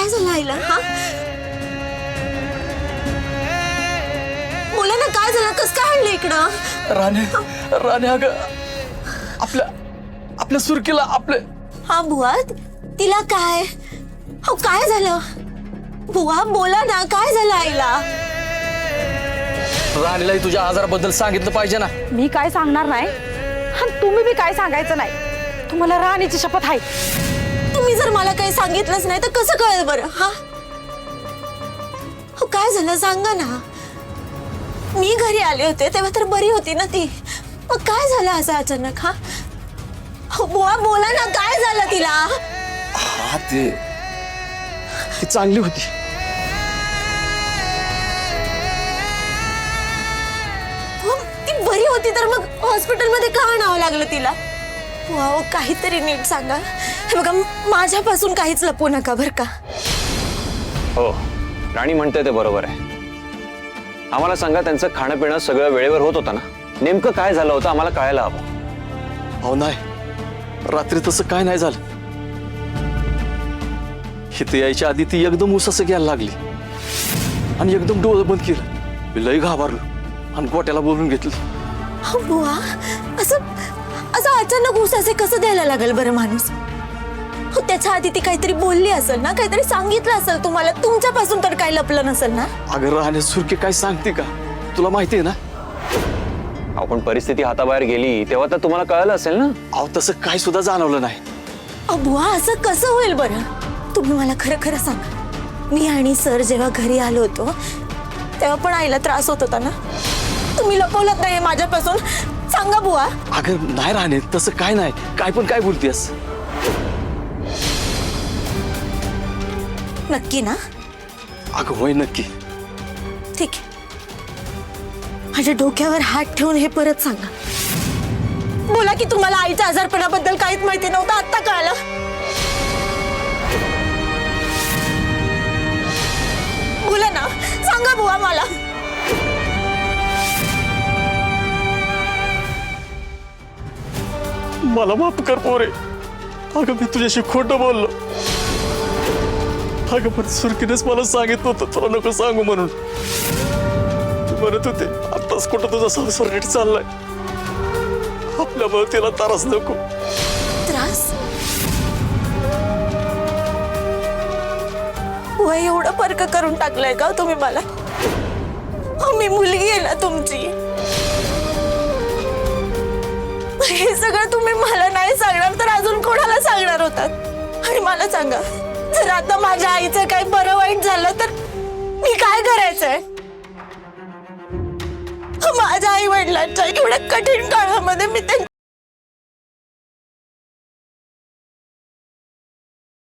काय झालं आईला? हा बोला ना, काय झालं? कस काय आणलं इकडं? राणे अगं आपल्या सुरकीला आपले. हा बुवा, तिला काय? हो काय झालं? बुवा बोला ना, काय झालं आईला? राणीला तुझ्या आजाराबद्दल सांगितलं पाहिजे ना. मी काय सांगणार नाही आणि तुम्ही बी काय सांगायचं नाही. तुम्हाला राणीची शपथ आहे. तुम्ही जर मला काही सांगितलंच नाही तर कसं कळेल बरं? हा हो काय झालं सांगा ना. मी घरी आले होते तेव्हा तर बरी होती ना ती. मग काय झालं असं अचानक? हा हो बुवा बोला ना, काय झालं तिला? हा ती चांगली होती. हो, ती बरी होती तर मग हॉस्पिटलमध्ये का आणावं लागलं तिला? वाव, काहीतरी नीट सांगा. हे बघा, माझ्यापासून काहीच लपवू नका बरं का. हो, राणी म्हणते ते बरोबर आहे. आम्हाला सांगा, त्यांचं खाणं पिणं सगळं वेळेवर होत होतं ना? नेमकं काय झालं होतं आम्हाला कळायला हवं. हो नाही, रात्री तसं काय नाही झालं. इथे यायच्या आधी ती एकदम उसासं घ्यायला लागली आणि एकदम डोळं बंद केलं. मी लई घाबरलो आणि गोट्याला बोलून घेतलं. हो बुवा, असं अचानक उसाचे कसं द्यायला लागेल बरं माणूस? हो त्याच्या आधी ती काहीतरी बोलली असेल ना, काहीतरी सांगितलं असेल तुम्हाला. तुमच्यापासून तर काही लपलं नसेल ना? अगं राहण्या सुरके काय सांगते का? तुला माहिती आहे ना. आपण परिस्थिती हाताबाहेर गेली तेव्हा तर तुम्हाला कळलं असेल ना. अहो तसं काय सुद्धा जाणवलं नाही. बुवा असं कसं होईल बरं? तुम्ही मला खरं खरं सांगा. मी आणि सर जेव्हा घरी आलो होतो तेव्हा पण आईला त्रास होत होता ना? तुम्ही लपवलं नाही माझ्यापासून? सांगा बुवा. अगं नाही राहणे, तसं काय नाही. काय पण काय बोलतेस? नक्की ना? अगं होय, नक्की. ठीक आहे, माझ्या डोक्यावर हात ठेवून हे परत सांगा. बोला की तुम्हाला आईच्या आजारपणाबद्दल काहीच माहिती नव्हतं, आत्ता कळलं? बोला ना, सांगा बुवा मला. मला माफ कर पोरे. अगं मी तुझ्याशी खोटं बोललो. अगं पण सुरकीनेच मला सांगितलं होतं तुला नको सांगू म्हणून. तू म्हणत होते आत्ताच कुठं तुझा संसार नीट चाललाय, आपल्यामुळे तिला त्रास नको. त्रास? वय एवढं पर्क करून टाकलंय का तुम्ही मला? मी मुलगी आहे ना तुमची. हे सगळं तुम्ही मला नाही सांगणार तर अजून कोणाला सांगणार होतात? आणि मला सांगा, जर आता माझ्या आईचं काही बरं वाईट झालं तर मी काय करायचंय? माझ्या आई वडिलांच्या एवढ्या कठीण काळामध्ये मी